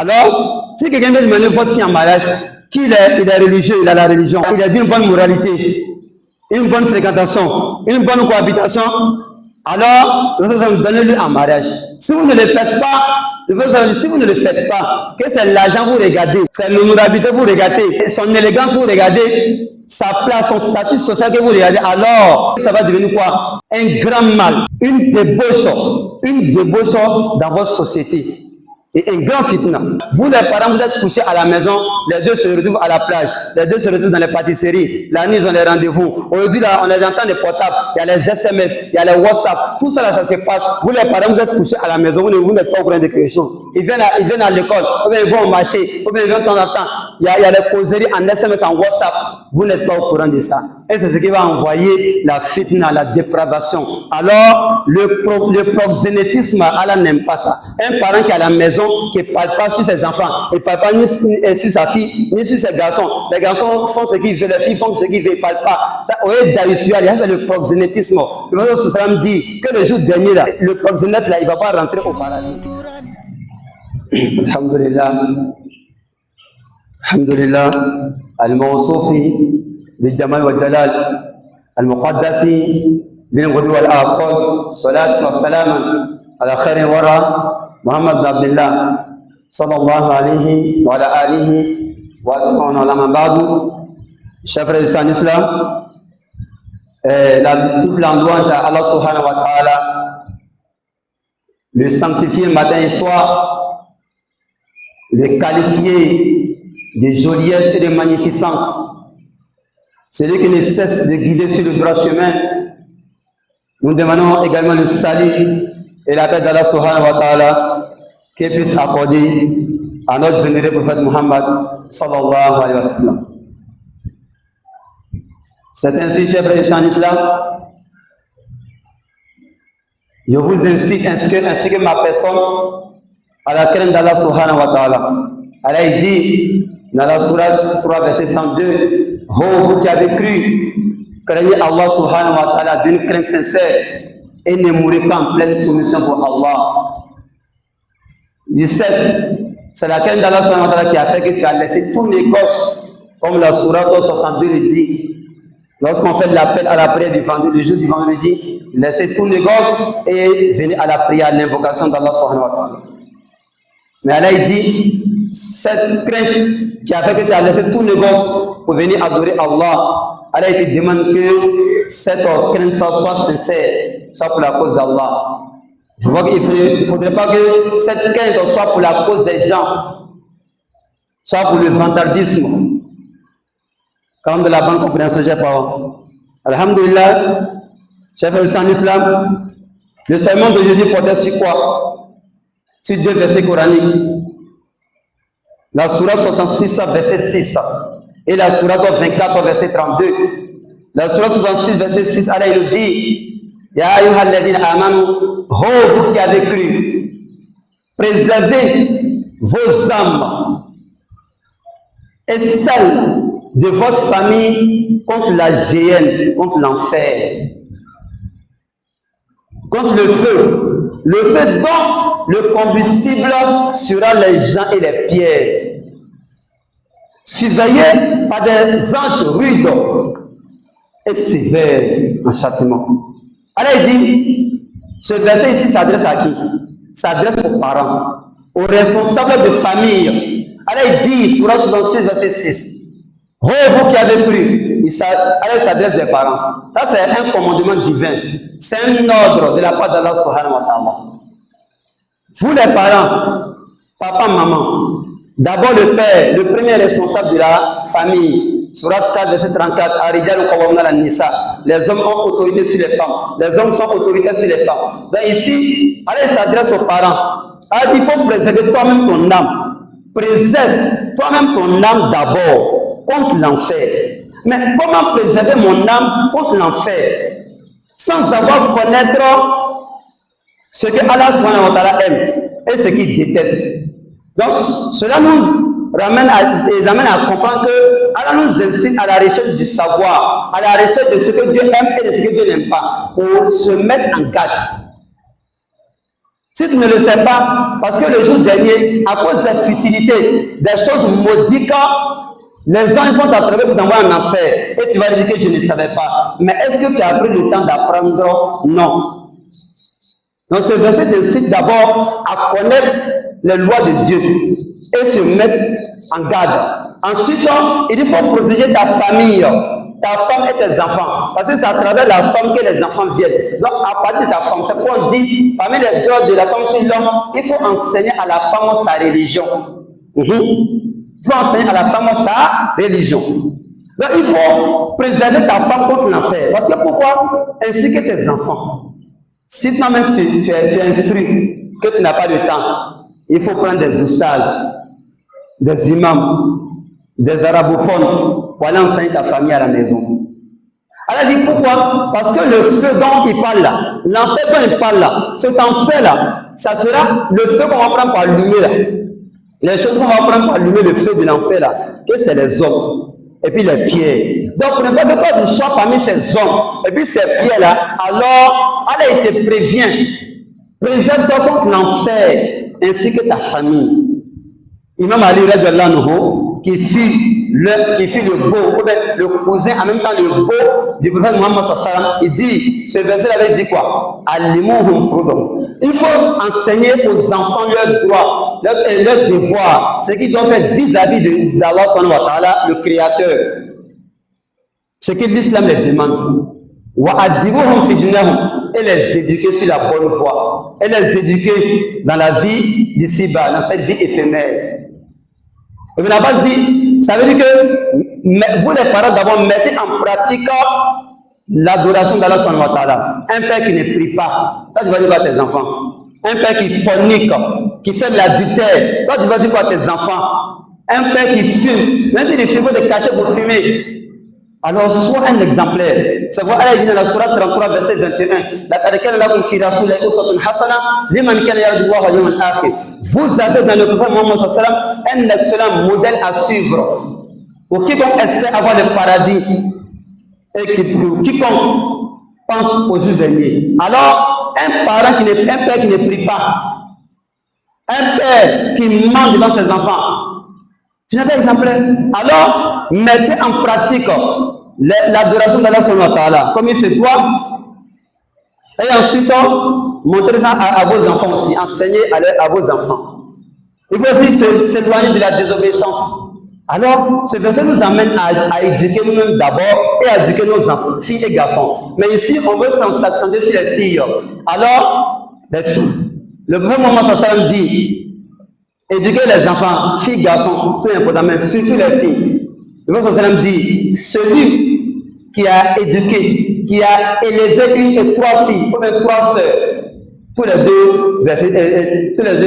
Alors, si quelqu'un veut demander votre fille en mariage, qu'il est, il est religieux, il a la religion, il a d'une bonne moralité, une bonne fréquentation, une bonne cohabitation, alors, donnez-lui en mariage. Si vous ne le faites pas, si vous ne le faites pas, que c'est l'argent vous regardez, c'est l'honorabilité vous regardez, son élégance vous regardez, sa place, son statut social que vous regardez, alors ça va devenir quoi? Un grand mal, une débauche dans votre société. Et un grand fitna. Vous les parents, vous êtes couchés à la maison, les deux se retrouvent à la plage, les deux se retrouvent dans les pâtisseries, la nuit ils ont les rendez-vous. Aujourd'hui là, on les entend des portables, il y a les SMS, il y a les WhatsApp, tout ça là, ça se passe. Vous les parents, vous êtes couchés à la maison, vous n'êtes pas au courant de quelque chose. Ils viennent à l'école, ou bien ils vont au marché, ou bien ils viennent de temps en temps. Il y a les causeries en SMS, en WhatsApp. Vous n'êtes pas au courant de ça. Et c'est ce qui va envoyer la fitna, la dépravation. Alors, le proxénétisme, Allah n'aime pas ça. Un parent qui est à la maison, qui ne parle pas sur ses enfants, il ne parle pas ni sur sa fille, ni sur ses garçons. Les garçons font ce qu'ils veulent, les filles font ce qu'ils veulent, ils ne parlent pas. Ça, c'est le proxénétisme. Le Prophète sallam dit que le jour dernier, là, le proxénète, là, il ne va pas rentrer au paradis. Alhamdulillah. Alhamdulillah. Al-Mawsufi, Al-Jamal wa Jalal, Al-Muqaddasi, Bil-Ghudwi wal-Asal, Salat wa Salam, ala khairin wara. Muhammad bin Abdullah sallallahu alayhi wa alihi wa sallam. Chers frères en islam, toute la louange à Allah subhanahu wa ta'ala, le sanctifier matin et soir, le qualifier de joliesse et de magnificence, celui qui ne cesse de guider sur le droit chemin. Nous demandons également le salut et la paix d'Allah subhanahu wa ta'ala qui puisse accorder à notre vénéré prophète Muhammad sallallahu alayhi wa sallam. C'est ainsi, chers frères en islam, je vous incite ainsi que ma personne à la crainte d'Allah subhanahu wa ta'ala. Allah dit dans la sourate 3 verset 102, oh vous qui avez cru, craignez Allah subhanahu wa ta'ala d'une crainte sincère et ne mourrez pas en pleine soumission pour Allah. 17. C'est la crainte d'Allah subhanahu wa ta'ala qui a fait que tu as laissé tous les gosses, comme la sourate 62 le dit. Lorsqu'on fait l'appel à la prière du vendredi, le jour du vendredi, laissez tous les gosses et venez à la prière, à l'invocation d'Allah subhanahu wa ta'ala. Mais Allah il dit, cette crainte qui a fait que tu as laissé tous les gosses pour venir adorer Allah, Allah il te demande que cette crainte soit sincère, soit pour la cause d'Allah. Je vois qu'il ne faudrait pas que cette crainte soit pour la cause des gens, soit pour le vantardisme. Comme de la bonne compréhension, j'ai pas. Alhamdulillah, chers frères en islam, le sermon d'aujourd'hui portait sur quoi? Sur deux versets coraniques. La sourate 66, verset 6, et la sourate 24, verset 32. La sourate 66, verset 6, Allah il nous dit, Ya ayyuhal ladhina amanu, vous qui avez cru, préservez vos âmes et celles de votre famille contre la géhenne, contre l'enfer, contre le feu dont le combustible sera les gens et les pierres, surveillés par des anges rudes et sévères en châtiment. Alors il dit, ce verset ici s'adresse à qui? S'adresse aux parents, aux responsables de famille. Alors il dit, sur 66, verset 6, oh, vous qui avez cru, alors il s'adresse aux parents. Ça c'est un commandement divin, c'est un ordre de la part d'Allah subhanahu wa ta'ala. Vous les parents, papa, maman, d'abord le père, le premier responsable de la famille. Surat 4, verset 34, les hommes ont autorité sur les femmes. Les hommes sont autoritaires sur les femmes. Donc ici, Allah s'adresse aux parents. Alors il faut préserver toi-même ton âme. Préserve toi-même ton âme d'abord contre l'enfer. Mais comment préserver mon âme contre l'enfer sans avoir connaître ce que Allah subhanahu wa ta'ala aime et ce qu'il déteste? Donc cela nous amène à comprendre que Allah nous incite à la recherche du savoir, à la recherche de ce que Dieu aime et de ce que Dieu n'aime pas, pour se mettre en garde. Si tu ne le sais pas, parce que le jour dernier, à cause des futilités, des choses maudiques, les anges vont t'attraper pour t'envoyer en enfer. Et tu vas dire que je ne savais pas. Mais est-ce que tu as pris le temps d'apprendre? Non. Donc ce verset t'incite d'abord à connaître les lois de Dieu et se mettre en garde. Ensuite, il faut protéger ta famille, ta femme et tes enfants. Parce que c'est à travers la femme que les enfants viennent. Donc à partir de ta femme, c'est pourquoi on dit, parmi les droits de la femme sur l'homme, il faut enseigner à la femme sa religion. Il faut enseigner à la femme sa religion. Donc il faut préserver ta femme contre l'enfer. Parce que pourquoi? Ainsi que tes enfants. Si toi-même tu es instruit, que tu n'as pas de temps, il faut prendre des ustazes, des imams, des arabophones pour aller enseigner ta famille à la maison. Elle a dit pourquoi? Parce que le feu dont il parle là, l'enfer dont il parle là, cet enfer là, ça sera le feu qu'on va prendre pour allumer là. Les choses qu'on va prendre pour allumer le feu de l'enfer là, que c'est les hommes et puis les pierres. Donc pour ne pas que toi tu sois parmi ces hommes et puis ces pierres là, alors Allah te prévient, préserve-toi contre l'enfer ainsi que ta famille. Imam Ali radiallahu anhu, qui fut le beau, le cousin, en même temps le beau du prophète Muhammad sallallahu alayhi wa sallam, il dit, ce verset avait dit quoi? Il faut enseigner aux enfants leurs droits, leurs devoirs, ce qu'ils doivent faire vis-à-vis d'Allah subhanahu wa ta'ala, le Créateur. Ce que l'islam les demande. Et les éduquer sur la bonne voie. Et les éduquer dans la vie d'ici-bas, dans cette vie éphémère. Ibn Abbas dit, ça veut dire que vous les parents d'abord mettez en pratique l'adoration d'Allah subhanahu wa ta'ala. Un père qui ne prie pas, ça tu vas dire quoi à tes enfants? Un père qui fornique, qui fait de l'adultère, toi tu vas dire quoi à tes enfants? Un père qui fume, même s'il fume, il faut te cacher pour fumer. Alors sois un exemplaire. C'est pourquoi Allah dit dans la Sourate 33 verset 21, vous avez dans le prophète Muhammad sallallahu alayhi wa sallam un excellent modèle à suivre pour quiconque espère avoir le paradis et quiconque pense au jour dernier. Alors un père qui ne prie pas, un père qui ment devant ses enfants, tu n'es pas exemplaire. Alors mettez en pratique l'adoration d'Allah subhanahu wa ta'ala comme il se doit, et ensuite montrez ça à vos enfants aussi, enseignez à vos enfants. Il faut aussi s'éloigner de la désobéissance. Alors ce verset nous amène à éduquer nous-mêmes d'abord et à éduquer nos enfants, filles et garçons. Mais ici on veut s'accenter sur les filles. Alors les filles, le prophète Muhammad sallallahu alayhi wa sallam dit, éduquer les enfants, filles, garçons, tout important, mais surtout les filles. Le prophète sallallahu alayhi wa sallam dit, celui qui a éduqué, qui a élevé une et trois filles, ou même trois sœurs, tous les deux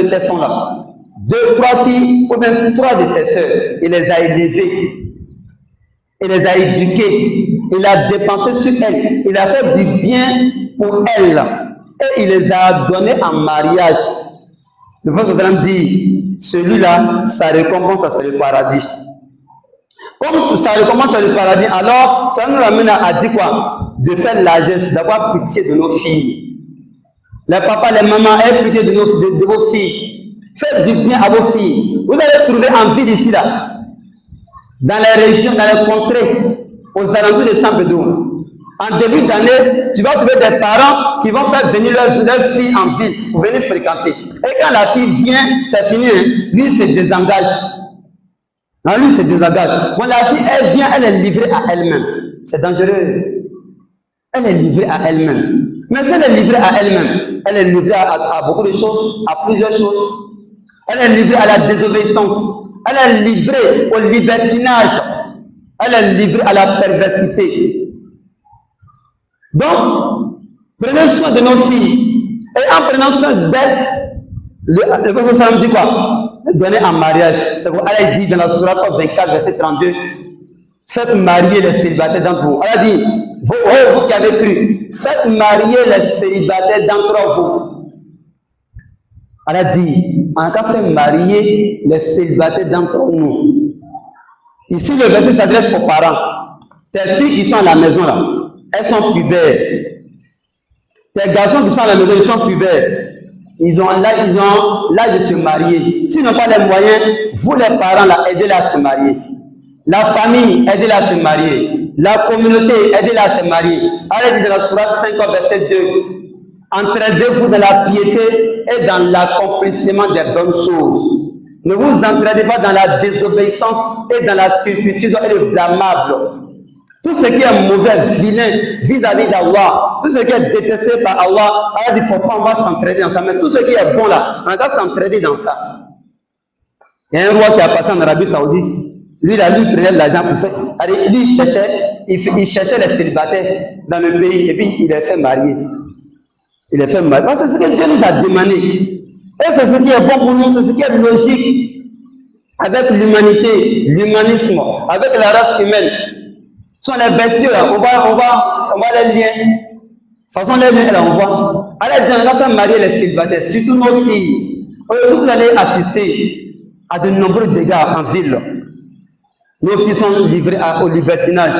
textes sont là. Deux, trois filles, ou même trois de ses sœurs, il les a élevées, il les a éduquées, il a dépensé sur elles, il a fait du bien pour elles, et il les a données en mariage. Le prophète sallallahu alayhi wa sallam dit, celui-là, sa récompense, c'est le paradis. Comme ça recommence à le paradis, alors ça nous ramène à dire quoi? De faire largesse, d'avoir pitié de nos filles. Les papas, les mamans, aient pitié de vos filles. Faites du bien à vos filles. Vous allez trouver envie d'ici là, dans les régions, dans les contrées, aux alentours de Saint-Pédou. En début d'année, tu vas trouver des parents qui vont faire venir leurs filles en ville pour venir fréquenter. Et quand la fille vient, c'est fini, hein? Lui se désengage. Non, lui se désengage. Bon, la fille, elle vient, elle est livrée à elle-même. C'est dangereux. Elle est livrée à elle-même. Mais si elle est livrée à elle-même, elle est livrée à beaucoup de choses, à plusieurs choses. Elle est livrée à la désobéissance. Elle est livrée au libertinage. Elle est livrée à la perversité. Donc, prenez soin de nos filles. Et en prenant soin d'elles, le prophète sallam dit quoi? Donner en mariage. C'est pourquoi Allah dit dans la Sourate 24, verset 32, faites marier les célibataires d'entre vous. Allah dit, vous qui avez cru, faites marier les célibataires d'entre vous. Allah dit, on a fait marier les célibataires d'entre nous. Ici, le verset s'adresse aux parents. Tes filles qui sont à la maison là, elles sont pubères. Tes garçons qui sont à la maison, ils sont pubères. ils ont l'âge de se marier. S'ils n'ont pas les moyens, vous les parents, là, aidez-les à se marier. La famille, aidez-les à se marier. La communauté, aidez-les à se marier. Allah dit dans la Sourate 5, verset 2, entraidez-vous dans la piété et dans l'accomplissement des bonnes choses. Ne vous entraidez pas dans la désobéissance et dans la turpitude et le blâmable. Tout ce qui est mauvais, vilain, vis-à-vis d'Allah, tout ce qui est détesté par Allah, Allah dit, il ne faut pas, on va s'entraider dans ça. Mais tout ce qui est bon là, on va s'entraider dans ça. Il y a un roi qui a passé en Arabie Saoudite. Lui, là, lui prenait de l'argent pour faire. Lui, il cherchait les célibataires dans le pays et puis il les fait marier. Il les fait marier. Parce que c'est ce que Dieu nous a demandé. Et c'est ce qui est bon pour nous, c'est ce qui est logique. Avec l'humanité, l'humanisme, avec la race humaine. Ce sont les bestiaux là, on va les lier. De toute façon, les liens là, on voit. Allez, on va faire marier les célibataires, surtout nos filles. Vous allez assister à de nombreux dégâts en ville. Nos filles sont livrées au libertinage.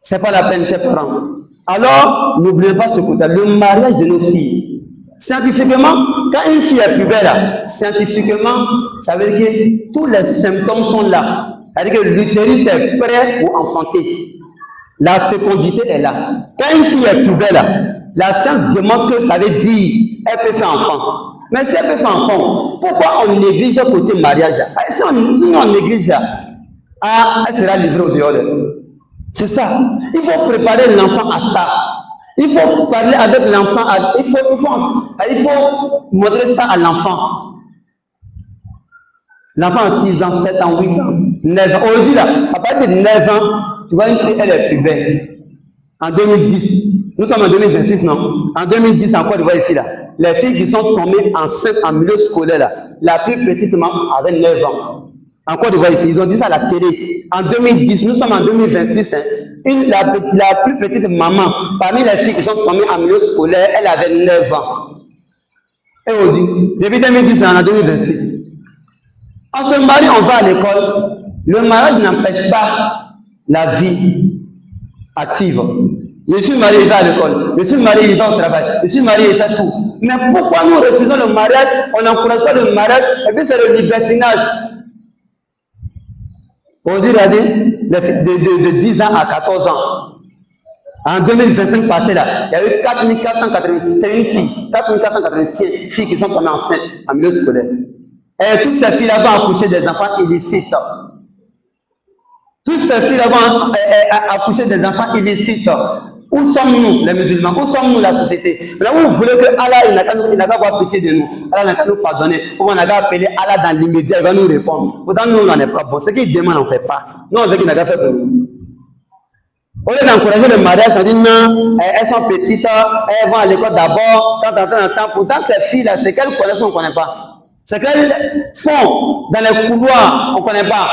Ce n'est pas la peine, chers parents. Alors, n'oubliez pas ce côté, le mariage de nos filles. Scientifiquement, quand une fille est plus belle, scientifiquement, ça veut dire que tous les symptômes sont là. C'est-à-dire que l'utérus est prêt pour enfanter. La fécondité est là. Quand une fille est plus belle, la science démontre que ça veut dire qu'elle peut faire enfant. Mais si elle peut faire enfant, pourquoi on néglige le côté mariage? Si on néglige ça, elle sera livrée au dehors. C'est ça. Il faut préparer l'enfant à ça. Il faut parler avec l'enfant. Il faut montrer ça à l'enfant. L'enfant a 6 ans, 7 ans, 8 ans, 9 ans. Aujourd'hui, là, à partir de 9 ans, tu vois une fille, elle est plus belle. En 2010, nous sommes en 2026, non? En 2010, en Côte d'Ivoire, ici, là, les filles qui sont tombées enceintes en milieu scolaire, là, la plus petite maman avait 9 ans. En Côte d'Ivoire, ici, ils ont dit ça à la télé. En 2010, nous sommes en 2026, hein, la plus petite maman, parmi les filles qui sont tombées en milieu scolaire, elle avait 9 ans. Et on dit, depuis 2010, on est en 2026. On se marie, on va à l'école. Le mariage n'empêche pas la vie active. Je suis marié, il va à l'école. Je suis marié, il va au travail. Je suis marié, il fait tout. Mais pourquoi nous refusons le mariage? On n'encourage pas le mariage et puis c'est le libertinage. Aujourd'hui, regardez, de 10 ans à 14 ans. En 2025 passé là, il y a eu 4480, c'est une fille, 4480 filles qui sont tombées enceintes en milieu scolaire. Et toutes ces filles-là vont accoucher des enfants illicites. Toutes ces filles-là vont accoucher des enfants illicites. Où sommes-nous, les musulmans? Où sommes-nous, la société? Là où vous voulez que Allah, il n'a qu'à avoir pitié de nous. Allah n'a qu'à nous pardonner. Ou on n'a qu'à appeler Allah dans l'immédiat, il va nous répondre. Pourtant, nous, on n'en est pas bon. Ce qu'il demande, on ne fait pas. Nous, on veut qu'il n'a qu'à faire pour nous. Au lieu d'encourager le mariage, on dit non, elles sont petites, elles vont à l'école d'abord, temps. Pourtant, ces filles-là, c'est qu'elles connaissent, on ne connaît pas. C'est qu'elles font dans les couloirs, on ne connaît pas.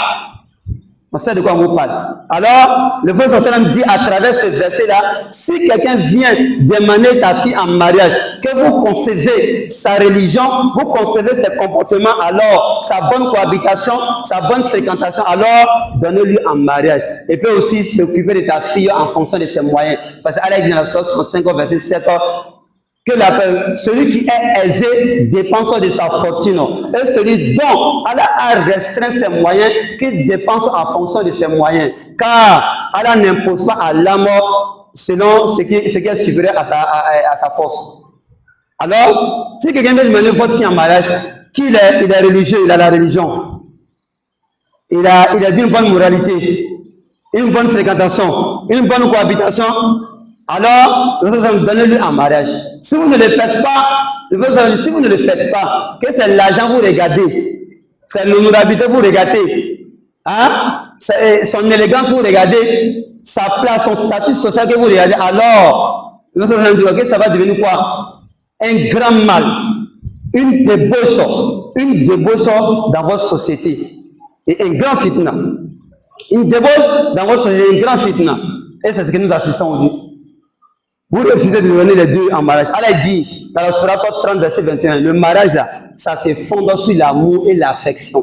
On sait de quoi on vous parle. Alors, le prophète sallam dit à travers ce verset-là, si quelqu'un vient demander ta fille en mariage, que vous concevez sa religion, vous concevez ses comportements, alors sa bonne cohabitation, sa bonne fréquentation, alors donnez-lui en mariage. Et peut aussi s'occuper de ta fille en fonction de ses moyens. Parce qu'Allah dit dans la sourate 5, verset 7, que celui qui est aisé dépense de sa fortune et celui dont Allah a restreint ses moyens qu'il dépense en fonction de ses moyens, car Allah n'impose pas à l'homme selon ce qui est supérieur à sa force. Alors, si quelqu'un veut demander votre fille en mariage, il est religieux, il a la religion, il a d'une bonne moralité, une bonne fréquentation, une bonne cohabitation, alors, donnez-lui en mariage. Si vous ne le faites pas, que c'est l'argent vous regardez, c'est l'honorabilité vous regardez, hein? Son élégance vous regardez, sa place, son statut social que vous regardez, alors, que ça va devenir quoi? Un grand mal, une débauche dans votre société, et un grand fitna. Une débauche dans votre société, un grand fitna. Et c'est ce que nous assistons aujourd'hui. Vous refusez de donner les deux en mariage. Allah dit dans la sourate 30, verset 21, le mariage là, ça se fonde sur l'amour et l'affection.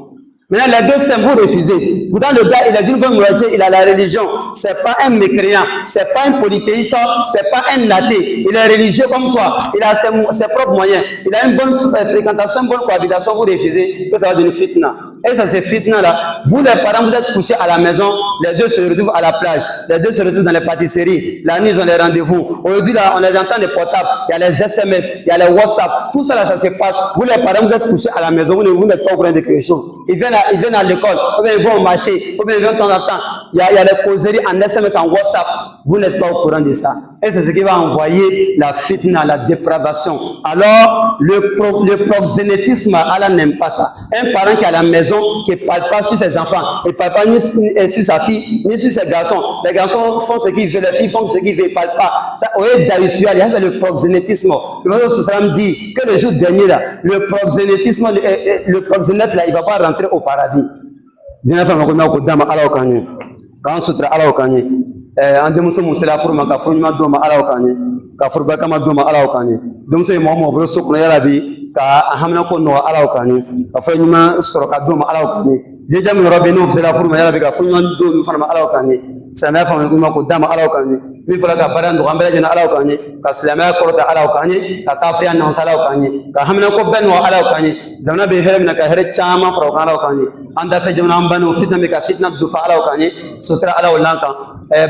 Maintenant, les deux, c'est vous refusez. Pourtant, le gars, il est d'une bonne moralité, il a la religion. C'est pas un mécréant, c'est pas un polythéiste, c'est pas un athée. Il est religieux comme toi. Il a ses propres moyens. Il a une bonne fréquentation, une bonne cohabitation. Vous refusez que ça va devenir fitna. Et ça, c'est fitna là. Vous, les parents, vous êtes couchés à la maison. Les deux se retrouvent à la plage. Les deux se retrouvent dans les pâtisseries. La nuit, ils ont les rendez-vous. Aujourd'hui, là, on les entend des portables. Il y a les SMS, il y a les WhatsApp. Tout ça, là, ça se passe. Vous, les parents, vous êtes couchés à la maison. Vous n'êtes pas au courant de quelque chose. Ils viennent à l'école. Ou bien ils vont au marché. Ou bien ils viennent de temps en temps. Il y a les causeries en SMS, en WhatsApp. Vous n'êtes pas au courant de ça. Et c'est ce qui va envoyer la fitna, la dépravation. Alors, le proxénétisme, Allah n'aime pas ça. Un parent qui est à la maison, qui ne parle pas sur ses enfants, il ne parle pas ni sur sa fille, ni sur ses garçons. Les garçons font ce qu'ils veulent, les filles font ce qu'ils veulent, ils ne parlent pas. Ça, c'est le proxénétisme. Le prophète me dit que le jour dernier, là, le proxénétisme, le proxénète, là, il ne va pas rentrer au paradis. Quand sutra ala okanye ande muso musela furuma ka furuma do ma ala okanye ka furba kama do ma ala okanye dum se mo bro sokno yala bi ka hamna ko no ala okanye ka furuma soro ka do ma ala okanye je jam robbe no musela furuma yala bi ka furuma do mi furuma ala okanye sama fa ma ko dama ala okanye mi fala ka baran do gambela jina ala okanye ka salama ko ta ala okanye ka kafriya no sala okanye ka hamna ko ben no ala okanye damna be hele na ka hele chama fro ka ala okanye anda fe jona ambano fitna me ka fitna du fa ala okanye sutra ala walanka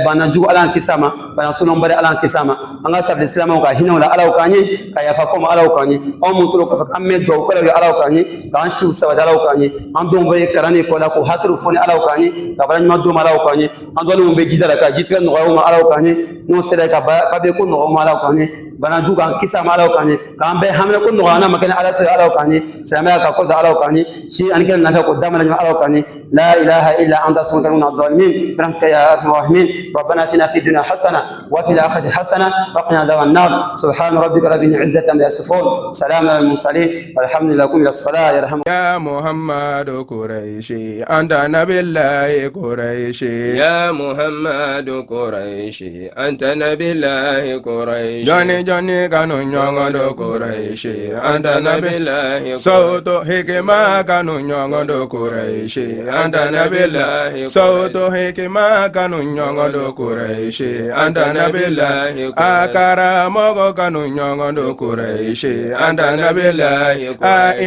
bana jugu ala kisama bana sunon bare ala kisama anga sabbi islam ka hina wala ala okanye ka yafa ko ala okanye o mun tulo ka fa amme do ko ala okanye ka an shu sawa ala okanye an don be karani ko la ko hatru foni ala okanye ka bana ma do ala okanye an don be jidara ka jitra no ala okanye no sere ka ba be ko no ala okanye bana jugu an kisama ala okanye ka an be hamna ko no ana makana ala so ala okanye sama ka ko ala okanye shi an ken na ko damana ala okanye la ilaha illa anta subhanaka wa ta'ala برحمتك يا ارحم الراحمين ربنا اتنا في الدنيا حسنه وفي الاخره حسنه وقنا عذاب النار سبحان ربك رب العزه عما يصفون سلام على المرسلين والحمد لله قم الصلاه يرحم يا محمد قريشي انت نبي الله قريشي يا محمد قريشي انت نبي الله قريشي جوني جوني كانوا نيونغو قريشي انت نبي الله صوتو حكمه كانوا نيونغو قريشي انت نبي الله صوتو hikima kanu nyongondo Quraishi anda nabillahi akara mogo kanu nyongondo Quraishi anda nabillahi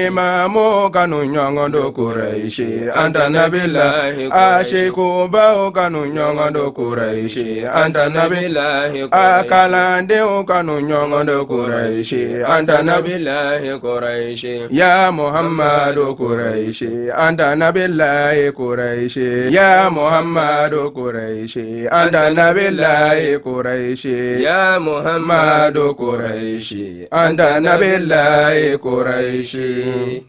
imamu kanu nyongondo Quraishi anda nabillahi ashiku bao kanu nyongondo Quraishi anda nabillahi akalande kanu nyongondo Quraishi anda nabillahi Quraishi ya Muhammadu Quraishi anda nabillahi Quraishi ya Muhammadu Quraishi anda nabillahi Quraishi ya Muhammadu Quraishi anda nabillahi Quraishi